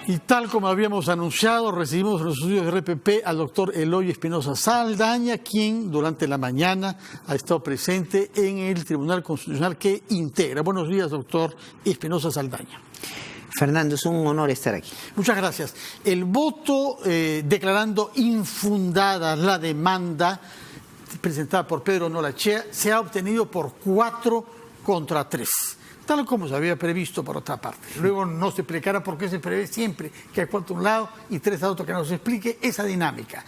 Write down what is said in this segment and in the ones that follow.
Y tal como habíamos anunciado, recibimos en los estudios de RPP al doctor Eloy Espinosa Saldaña, quien durante la mañana ha estado presente en el Tribunal Constitucional que integra. Buenos días, doctor Espinosa Saldaña. Fernando, es un honor estar aquí. Muchas gracias. El voto declarando infundada la demanda presentada por Pedro Nolachea se ha obtenido por 4 contra 3. Tal como se había previsto por otra parte. Luego nos explicará por qué se prevé siempre que hay 4 a un lado y 3 a otro, que nos explique esa dinámica.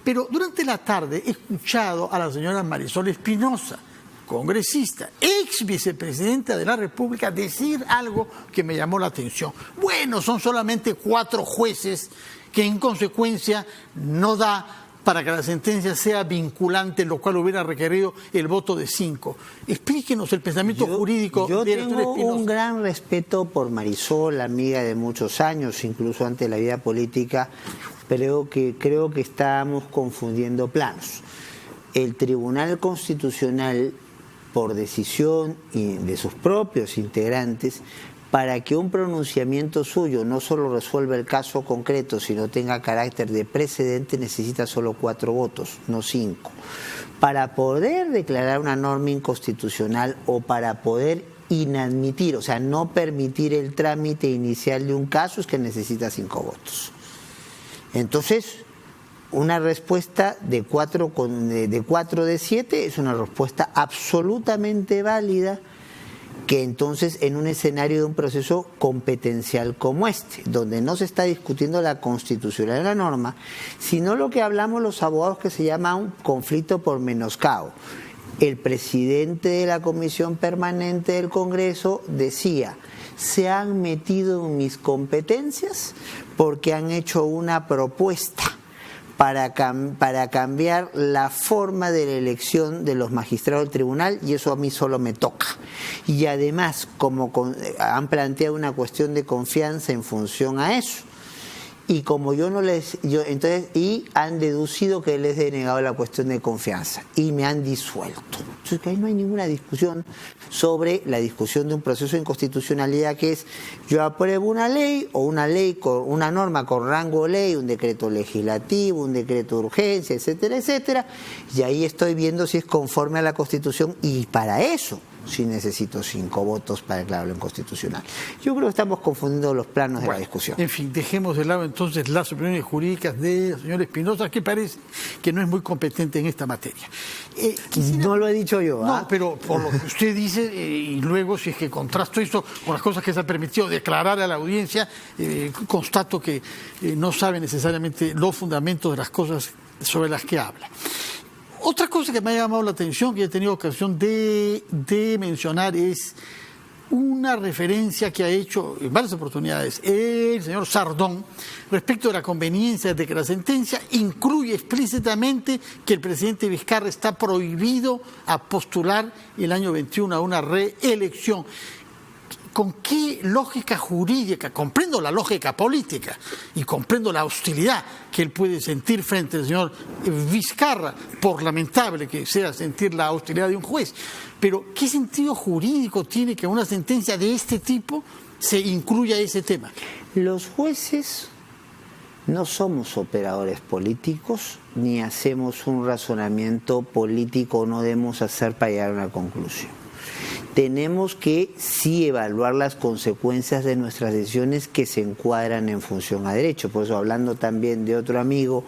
Pero durante la tarde he escuchado a la señora Marisol Espinosa, congresista, ex vicepresidenta de la República, decir algo que me llamó la atención. Bueno, son solamente 4 jueces que en consecuencia no da para que la sentencia sea vinculante, lo cual hubiera requerido el voto de 5. Explíquenos el pensamiento jurídico. Yo tengo un gran respeto por Marisol, amiga de muchos años, incluso antes de la vida política, pero creo que estamos confundiendo planos. El Tribunal Constitucional, por decisión de sus propios integrantes, para que un pronunciamiento suyo no solo resuelva el caso concreto, sino tenga carácter de precedente, necesita solo 4 votos, no 5. Para poder declarar una norma inconstitucional o para poder inadmitir, o sea, no permitir el trámite inicial de un caso, es que necesita 5 votos. Entonces, una respuesta de 4 de 7 es una respuesta absolutamente válida, que entonces en un escenario de un proceso competencial como este, donde no se está discutiendo la constitucionalidad de la norma, sino lo que hablamos los abogados que se llama un conflicto por menoscabo. El presidente de la Comisión Permanente del Congreso decía: se han metido en mis competencias porque han hecho una propuesta para cambiar la forma de la elección de los magistrados del tribunal, y eso a mí solo me toca. Y además, han planteado una cuestión de confianza en función a eso. Y como y han deducido que les he denegado la cuestión de confianza y me han disuelto. Entonces, que ahí no hay ninguna discusión sobre la discusión de un proceso de inconstitucionalidad, que es: yo apruebo una ley o una norma con rango de ley, un decreto legislativo, un decreto de urgencia, etcétera, etcétera, y ahí estoy viendo si es conforme a la Constitución, y para eso sí necesito 5 votos para declararlo inconstitucional. Yo creo que estamos confundiendo los planos de la discusión. En fin, dejemos de lado entonces las opiniones jurídicas del señor Espinosa, que parece que no es muy competente en esta materia. No lo he dicho yo. No, pero por lo que usted dice, y luego si es que contrasto esto con las cosas que se ha permitido declarar a la audiencia, constato que no sabe necesariamente los fundamentos de las cosas sobre las que habla. Otra cosa que me ha llamado la atención, que he tenido ocasión de mencionar, es una referencia que ha hecho en varias oportunidades el señor Sardón respecto de la conveniencia de que la sentencia incluye explícitamente que el presidente Vizcarra está prohibido a postular el año 21 a una reelección. ¿Con qué lógica jurídica? Comprendo la lógica política y comprendo la hostilidad que él puede sentir frente al señor Vizcarra, por lamentable que sea sentir la hostilidad de un juez. Pero, ¿qué sentido jurídico tiene que una sentencia de este tipo se incluya ese tema? Los jueces no somos operadores políticos, ni hacemos un razonamiento político, no debemos hacer para llegar a una conclusión. Tenemos que sí evaluar las consecuencias de nuestras decisiones que se encuadran en función a derecho. Por eso, hablando también de otro amigo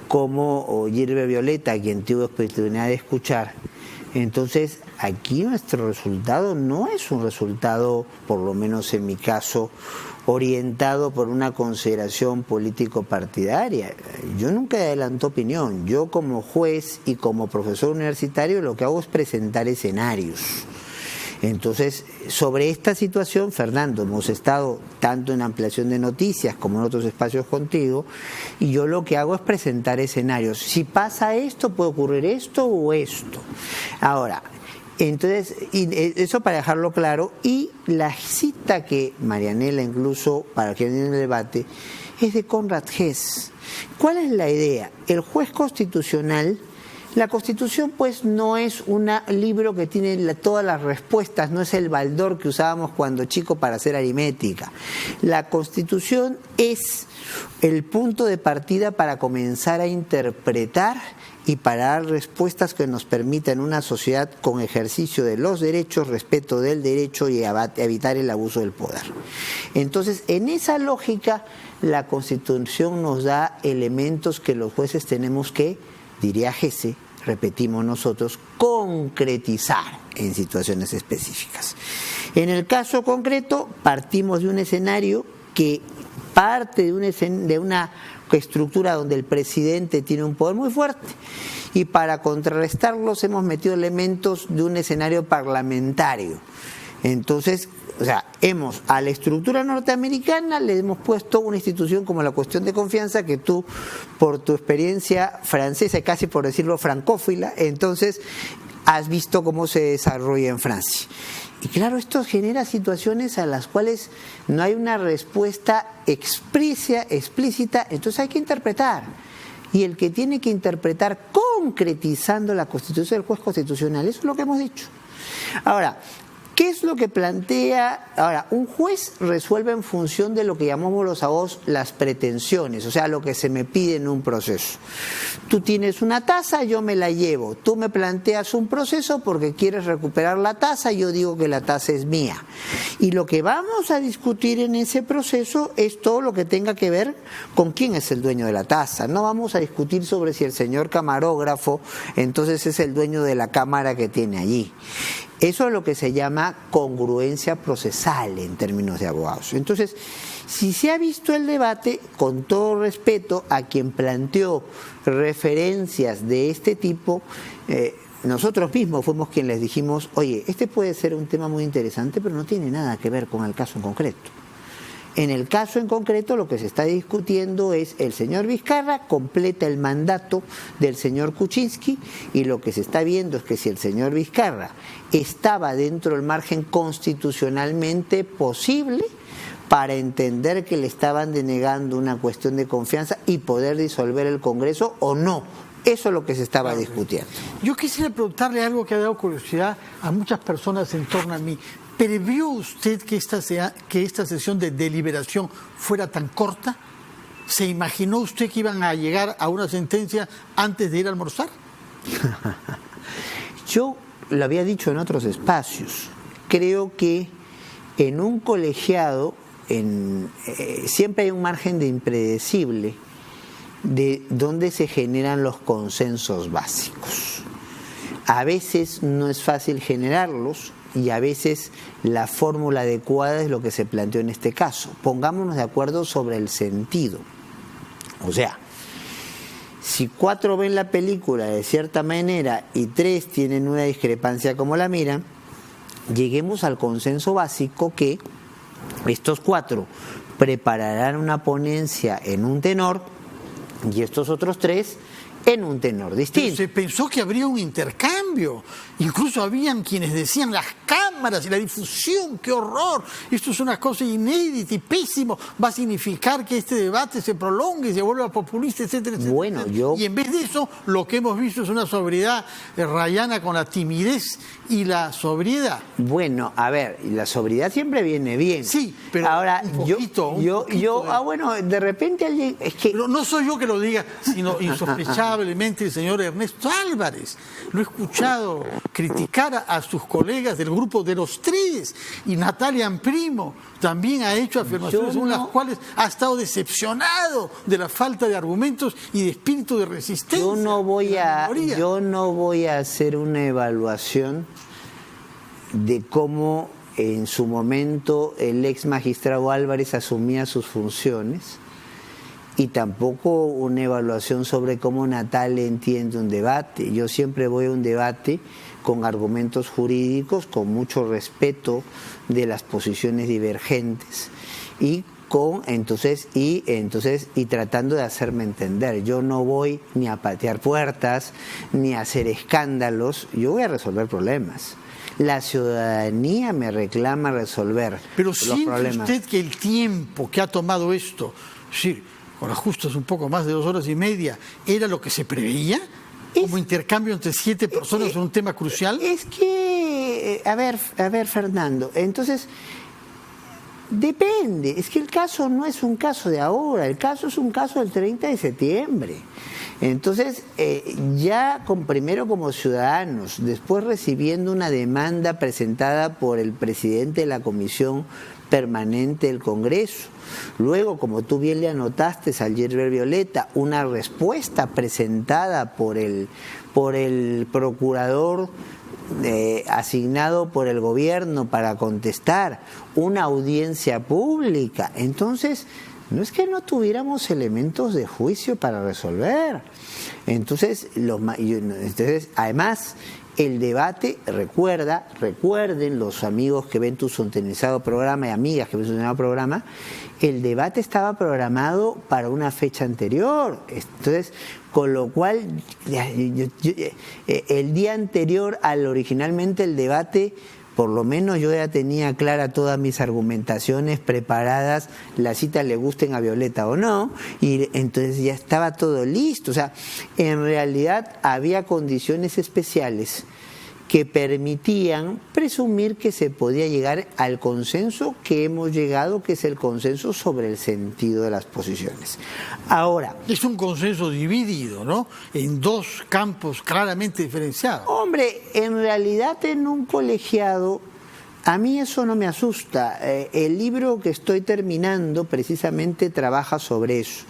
como Girbe Violeta, a quien tuve oportunidad de escuchar, entonces aquí nuestro resultado no es un resultado, por lo menos en mi caso, orientado por una consideración político-partidaria. Yo nunca adelanto opinión. Yo, como juez y como profesor universitario, lo que hago es presentar escenarios. Entonces, sobre esta situación, Fernando, hemos estado tanto en ampliación de noticias como en otros espacios contigo, y yo lo que hago es presentar escenarios. Si pasa esto, puede ocurrir esto o esto. Ahora, entonces, eso para dejarlo claro. Y la cita que Marianela, incluso para que en el debate, es de Conrad Hess. ¿Cuál es la idea? El juez constitucional La Constitución, pues, no es un libro que tiene todas las respuestas, no es el baldor que usábamos cuando chico para hacer aritmética. La Constitución es el punto de partida para comenzar a interpretar y para dar respuestas que nos permitan una sociedad con ejercicio de los derechos, respeto del derecho y evitar el abuso del poder. Entonces, en esa lógica, la Constitución nos da elementos que los jueces tenemos que, diría Gese, repetimos nosotros, concretizar en situaciones específicas. En el caso concreto, partimos de un escenario que parte de una estructura donde el presidente tiene un poder muy fuerte, y para contrarrestarlos hemos metido elementos de un escenario parlamentario. Entonces, o sea, a la estructura norteamericana le hemos puesto una institución como la cuestión de confianza, que tú, por tu experiencia francesa, casi por decirlo francófila, entonces has visto cómo se desarrolla en Francia. Y claro, esto genera situaciones a las cuales no hay una respuesta explícita, entonces hay que interpretar. Y el que tiene que interpretar concretizando la Constitución del juez constitucional, eso es lo que hemos dicho. Ahora, ¿qué es lo que plantea? Ahora, un juez resuelve en función de lo que llamamos los abogados las pretensiones, o sea, lo que se me pide en un proceso. Tú tienes una tasa, yo me la llevo. Tú me planteas un proceso porque quieres recuperar la tasa, yo digo que la tasa es mía. Y lo que vamos a discutir en ese proceso es todo lo que tenga que ver con quién es el dueño de la tasa. No vamos a discutir sobre si el señor camarógrafo entonces es el dueño de la cámara que tiene allí. Eso es lo que se llama congruencia procesal en términos de abogados. Entonces, si se ha visto el debate, con todo respeto a quien planteó referencias de este tipo, nosotros mismos fuimos quienes les dijimos, oye, este puede ser un tema muy interesante, pero no tiene nada que ver con el caso en concreto. En el caso en concreto, lo que se está discutiendo es el señor Vizcarra completa el mandato del señor Kuczynski, y lo que se está viendo es que si el señor Vizcarra estaba dentro del margen constitucionalmente posible para entender que le estaban denegando una cuestión de confianza y poder disolver el Congreso o no. Eso es lo que se estaba discutiendo. Yo quisiera preguntarle algo que ha dado curiosidad a muchas personas en torno a mí. ¿Previó usted que esta sesión de deliberación fuera tan corta? ¿Se imaginó usted que iban a llegar a una sentencia antes de ir a almorzar? Yo lo había dicho en otros espacios. Creo que en un colegiado siempre hay un margen de impredecible de dónde se generan los consensos básicos. A veces no es fácil generarlos, y a veces la fórmula adecuada es lo que se planteó en este caso. Pongámonos de acuerdo sobre el sentido. O sea, si 4 ven la película de cierta manera y 3 tienen una discrepancia como la miran, lleguemos al consenso básico que estos 4 prepararán una ponencia en un tenor y estos otros 3 en un tenor distinto. Pero se pensó que habría un intercambio. Incluso habían quienes decían las cámaras y la difusión, ¡qué horror! Esto es una cosa inédita y pésimo. Va a significar que este debate se prolongue, se vuelva populista, etcétera, etcétera. Bueno, Y en vez de eso, lo que hemos visto es una sobriedad rayana con la timidez y la sobriedad. Bueno, a ver, la sobriedad siempre viene bien. Sí, pero ahora un poquito bueno, de repente alguien es que pero no soy yo que lo diga, sino insospechablemente el señor Ernesto Álvarez. Lo he escuchado criticar a sus colegas del grupo de los 3, y Natalia Primo también ha hecho afirmaciones según las cuales ha estado decepcionado de la falta de argumentos y de espíritu de resistencia. Yo no voy a hacer una evaluación de cómo en su momento el ex magistrado Álvarez asumía sus funciones, y tampoco una evaluación sobre cómo Natalia entiende un debate. Yo siempre voy a un debate con argumentos jurídicos, con mucho respeto de las posiciones divergentes y tratando de hacerme entender. Yo no voy ni a patear puertas ni a hacer escándalos, yo voy a resolver problemas. La ciudadanía me reclama resolver Pero los problemas. ¿siente usted que el tiempo que ha tomado esto, sí, con ajustes un poco más de 2 horas y media, era lo que se preveía? como intercambio entre 7 personas es un tema crucial. Es que, a ver, Fernando, entonces, depende, es que el caso no es un caso de ahora, el caso es un caso del 30 de septiembre. Entonces, ya primero como ciudadanos, después recibiendo una demanda presentada por el presidente de la Comisión Permanente del Congreso, luego, como tú bien le anotaste al Gilbert Violeta, una respuesta presentada por el procurador asignado por el gobierno para contestar, una audiencia pública. Entonces, no es que no tuviéramos elementos de juicio para resolver. Entonces, además, el debate, recuerden los amigos que ven tu sintonizado programa y amigas que ven tu sintonizado programa, el debate estaba programado para una fecha anterior. Entonces, con lo cual, el día anterior al originalmente el debate, por lo menos yo ya tenía clara todas mis argumentaciones preparadas, las citas le gusten a Violeta o no, y entonces ya estaba todo listo. O sea, en realidad había condiciones especiales que permitían presumir que se podía llegar al consenso que hemos llegado, que es el consenso sobre el sentido de las posiciones. Ahora, es un consenso dividido, ¿no? En 2 campos claramente diferenciados. Hombre, en realidad en un colegiado, a mí eso no me asusta. El libro que estoy terminando precisamente trabaja sobre eso.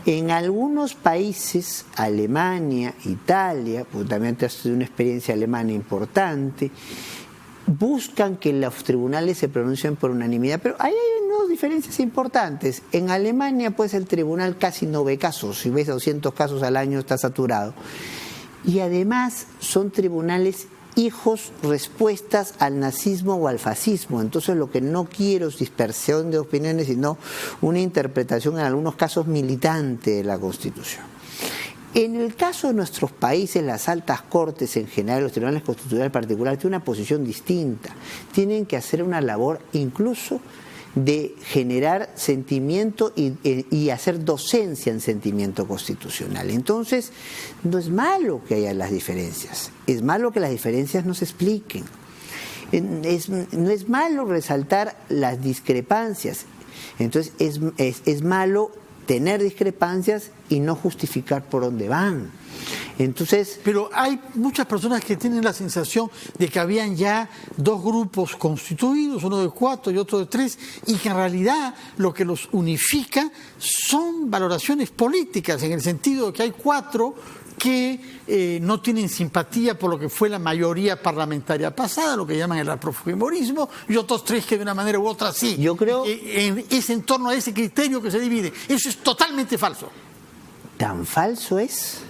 En algunos países, Alemania, Italia, pues también te has tenido una experiencia alemana importante, buscan que los tribunales se pronuncien por unanimidad, pero ahí hay unas diferencias importantes. En Alemania, pues el tribunal casi no ve casos, si ves 200 casos al año está saturado. Y además son tribunales hijos, respuestas al nazismo o al fascismo. Entonces lo que no quiero es dispersión de opiniones, sino una interpretación en algunos casos militante de la Constitución. En el caso de nuestros países, las altas cortes en general, los tribunales constitucionales en particular, tienen una posición distinta. Tienen que hacer una labor incluso de generar sentimiento y hacer docencia en sentimiento constitucional. Entonces, no es malo que haya las diferencias, es malo que las diferencias no se expliquen. No es malo resaltar las discrepancias, entonces es malo tener discrepancias y no justificar por dónde van. Entonces, pero hay muchas personas que tienen la sensación de que habían ya 2 grupos constituidos, uno de 4 y otro de 3, y que en realidad lo que los unifica son valoraciones políticas, en el sentido de que hay 4 que no tienen simpatía por lo que fue la mayoría parlamentaria pasada, lo que llaman el aprofujimorismo, y otros 3 que de una manera u otra sí. Yo creo es en torno a ese criterio que se divide. Eso es totalmente falso. Tan falso es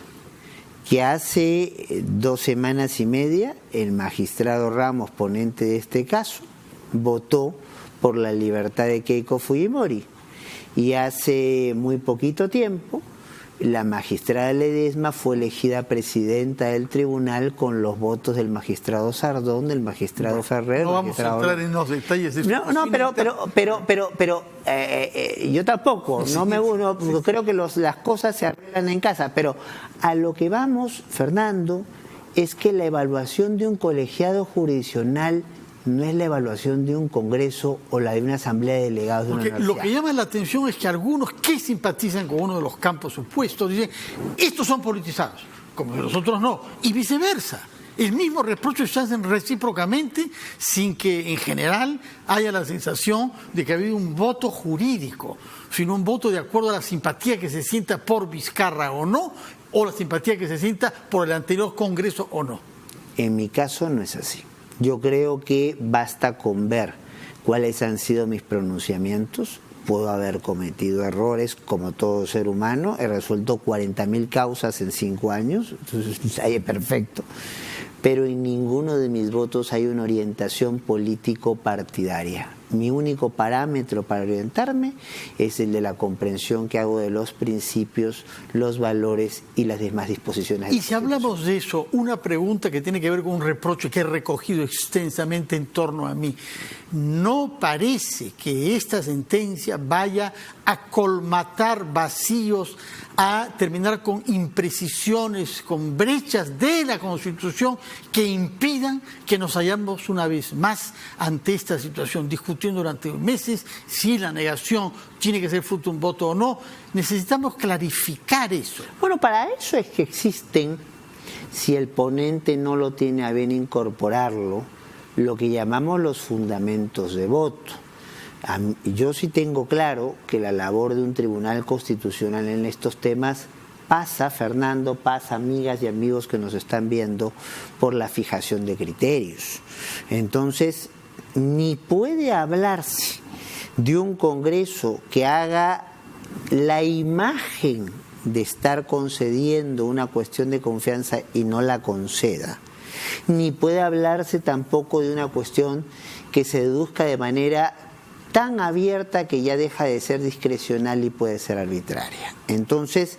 que hace 2 semanas y media el magistrado Ramos, ponente de este caso, votó por la libertad de Keiko Fujimori, y hace muy poquito tiempo la magistrada Ledesma fue elegida presidenta del tribunal con los votos del magistrado Sardón, del magistrado Ferrer. No vamos a entrar en los detalles de eso. No, pero yo tampoco. Sí, creo que las cosas se arreglan en casa. Pero a lo que vamos, Fernando, es que la evaluación de un colegiado jurisdiccional no es la evaluación de un congreso o la de una asamblea de delegados de una universidad. Lo que llama la atención es que algunos que simpatizan con uno de los campos supuestos dicen, estos son politizados, como que los otros no, y viceversa. El mismo reproche se hacen recíprocamente sin que en general haya la sensación de que ha habido un voto jurídico, sino un voto de acuerdo a la simpatía que se sienta por Vizcarra o no, o la simpatía que se sienta por el anterior congreso o no. En mi caso no es así. Yo creo que basta con ver cuáles han sido mis pronunciamientos. Puedo haber cometido errores como todo ser humano. He resuelto 40.000 causas en 5 años. Entonces, ahí es perfecto. Pero en ninguno de mis votos hay una orientación político-partidaria. Mi único parámetro para orientarme es el de la comprensión que hago de los principios, los valores y las demás disposiciones. Y si hablamos de eso, una pregunta que tiene que ver con un reproche que he recogido extensamente en torno a mí. ¿No parece que esta sentencia vaya a colmatar vacíos, a terminar con imprecisiones, con brechas de la Constitución que impidan que nos hallamos una vez más ante esta situación, discutiendo durante meses si la negación tiene que ser fruto de un voto o no? Necesitamos clarificar eso. Bueno, para eso es que existen, si el ponente no lo tiene a bien incorporarlo, lo que llamamos los fundamentos de voto. Yo sí tengo claro que la labor de un tribunal constitucional en estos temas pasa, Fernando, pasa, amigas y amigos que nos están viendo, por la fijación de criterios. Entonces, ni puede hablarse de un Congreso que haga la imagen de estar concediendo una cuestión de confianza y no la conceda. Ni puede hablarse tampoco de una cuestión que se deduzca de manera tan abierta que ya deja de ser discrecional y puede ser arbitraria. Entonces,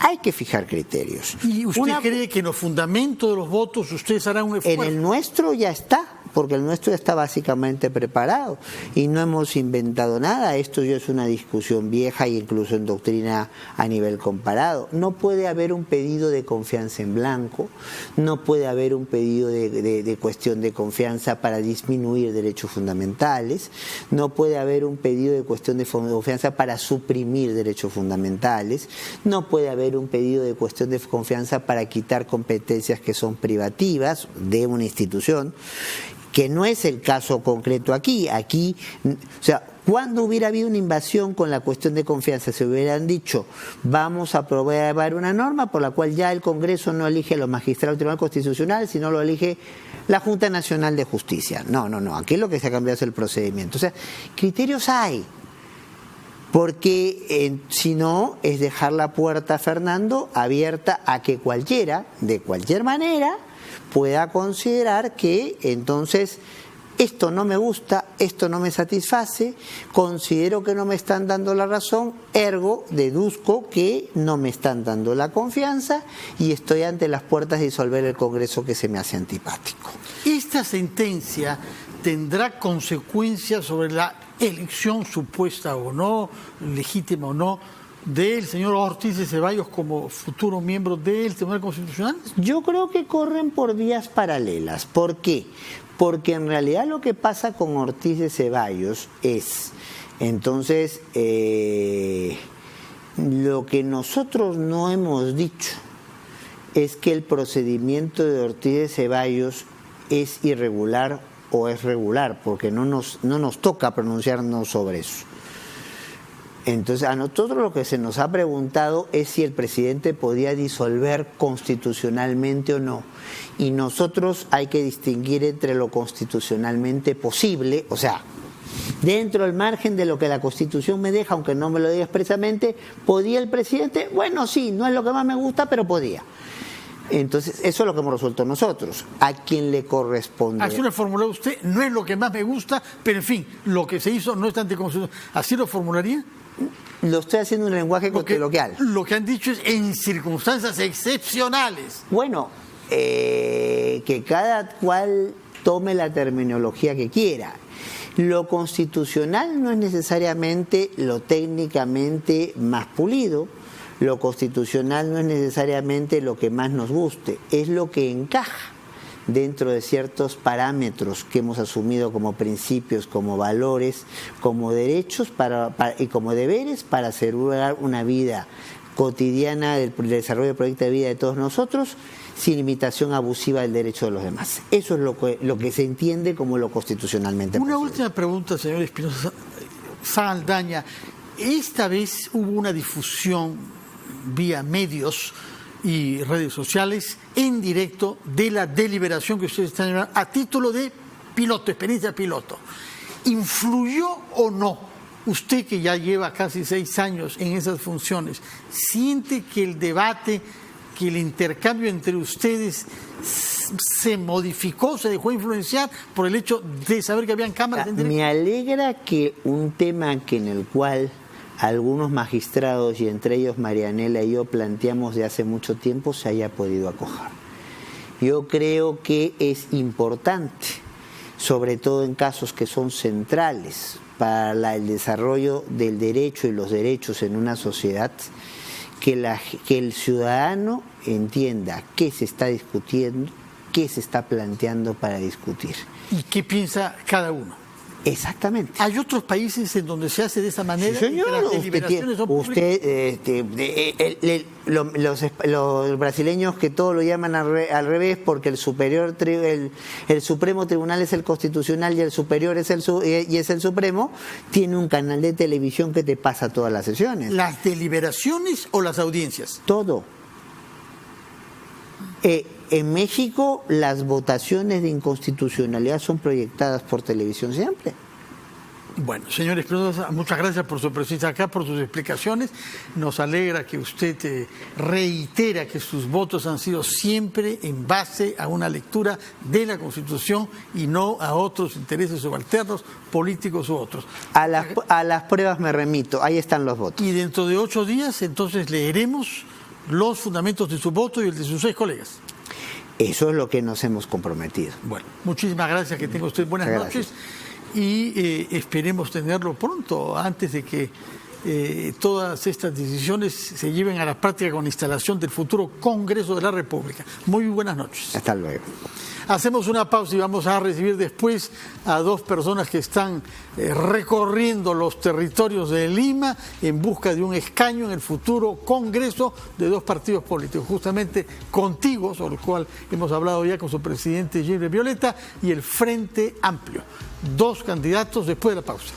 hay que fijar criterios. ¿Y usted cree que en los fundamentos de los votos ustedes harán un esfuerzo? En el nuestro ya está, porque el nuestro ya está básicamente preparado y no hemos inventado nada. Esto ya es una discusión vieja e incluso en doctrina a nivel comparado. No puede haber un pedido de confianza en blanco, no puede haber un pedido de cuestión de confianza para disminuir derechos fundamentales, no puede haber un pedido de cuestión de confianza para suprimir derechos fundamentales, no puede haber un pedido de cuestión de confianza para quitar competencias que son privativas de una institución, que no es el caso concreto aquí. Aquí, o sea, cuando hubiera habido una invasión con la cuestión de confianza, se hubieran dicho, vamos a aprobar una norma por la cual ya el Congreso no elige a los magistrados del Tribunal Constitucional, sino lo elige la Junta Nacional de Justicia. No, aquí lo que se ha cambiado es el procedimiento. O sea, criterios hay, porque si no es dejar la puerta, Fernando, abierta a que cualquiera, de cualquier manera, pueda considerar que entonces esto no me gusta, esto no me satisface, considero que no me están dando la razón, ergo deduzco que no me están dando la confianza y estoy ante las puertas de disolver el Congreso que se me hace antipático. ¿Esta sentencia tendrá consecuencias sobre la elección supuesta o no, legítima o no, del señor Ortiz de Ceballos como futuro miembro del Tribunal Constitucional? Yo creo que corren por vías paralelas. ¿Por qué? Porque en realidad lo que pasa con Ortiz de Ceballos es, entonces, lo que nosotros no hemos dicho es que el procedimiento de Ortiz de Ceballos es irregular o es regular, porque no nos toca pronunciarnos sobre eso. Entonces, a nosotros lo que se nos ha preguntado es si el presidente podía disolver constitucionalmente o no. Y nosotros hay que distinguir entre lo constitucionalmente posible, o sea, dentro del margen de lo que la Constitución me deja, aunque no me lo diga expresamente, ¿podía el presidente? Bueno, sí, no es lo que más me gusta, pero podía. Entonces, eso es lo que hemos resuelto nosotros. ¿A quién le corresponde? Así lo formuló usted, no es lo que más me gusta, pero en fin, lo que se hizo no es anticonstitucional. ¿Así lo formularía? Lo estoy haciendo en un lenguaje coloquial. Lo que han dicho es en circunstancias excepcionales. Bueno, que cada cual tome la terminología que quiera. Lo constitucional no es necesariamente lo técnicamente más pulido, lo constitucional no es necesariamente lo que más nos guste, es lo que encaja dentro de ciertos parámetros que hemos asumido como principios, como valores, como derechos y como deberes para asegurar una vida cotidiana del desarrollo del proyecto de vida de todos nosotros, sin limitación abusiva del derecho de los demás. Eso es lo que se entiende como lo constitucionalmente posible. Una última pregunta, señor Espinosa Saldaña. Esta vez hubo una difusión vía medios y redes sociales en directo de la deliberación que ustedes están llevando a título de piloto, experiencia piloto. ¿Influyó o no? Usted que ya lleva casi 6 años en esas funciones, ¿siente que el debate que el intercambio entre ustedes se modificó, se dejó influenciar por el hecho de saber que habían cámaras en directo? Me alegra que un tema en el cual algunos magistrados, y entre ellos Marianela y yo, planteamos de hace mucho tiempo, se haya podido acoger. Yo creo que es importante, sobre todo en casos que son centrales para el desarrollo del derecho y los derechos en una sociedad, que el ciudadano entienda qué se está discutiendo, qué se está planteando para discutir. ¿Y qué piensa cada uno? Exactamente. ¿Hay otros países en donde se hace de esa manera? Sí, señor. Las deliberaciones son Los brasileños, que todo lo llaman al revés, porque el Supremo Tribunal es el constitucional y el superior es el Supremo, tiene un canal de televisión que te pasa todas las sesiones. ¿Las deliberaciones o las audiencias? Todo. En México las votaciones de inconstitucionalidad son proyectadas por televisión siempre. Bueno, señor Espinosa, muchas gracias por su presencia acá, por sus explicaciones. Nos alegra que usted reitera que sus votos han sido siempre en base a una lectura de la Constitución y no a otros intereses subalternos, políticos u otros. A las pruebas me remito, ahí están los votos. Y dentro de 8 días, entonces, leeremos los fundamentos de su voto y el de sus 6 colegas. Eso es lo que nos hemos comprometido. Bueno, muchísimas gracias, que tenga usted buenas noches y esperemos tenerlo pronto, antes de que todas estas decisiones se lleven a la práctica con la instalación del futuro Congreso de la República. Muy buenas noches. Hasta luego. Hacemos una pausa y vamos a recibir después a 2 personas que están recorriendo los territorios de Lima en busca de un escaño en el futuro Congreso de 2 partidos políticos, justamente Contigo, sobre el cual hemos hablado ya con su presidente Gilbert Violeta, y el Frente Amplio. 2 candidatos después de la pausa.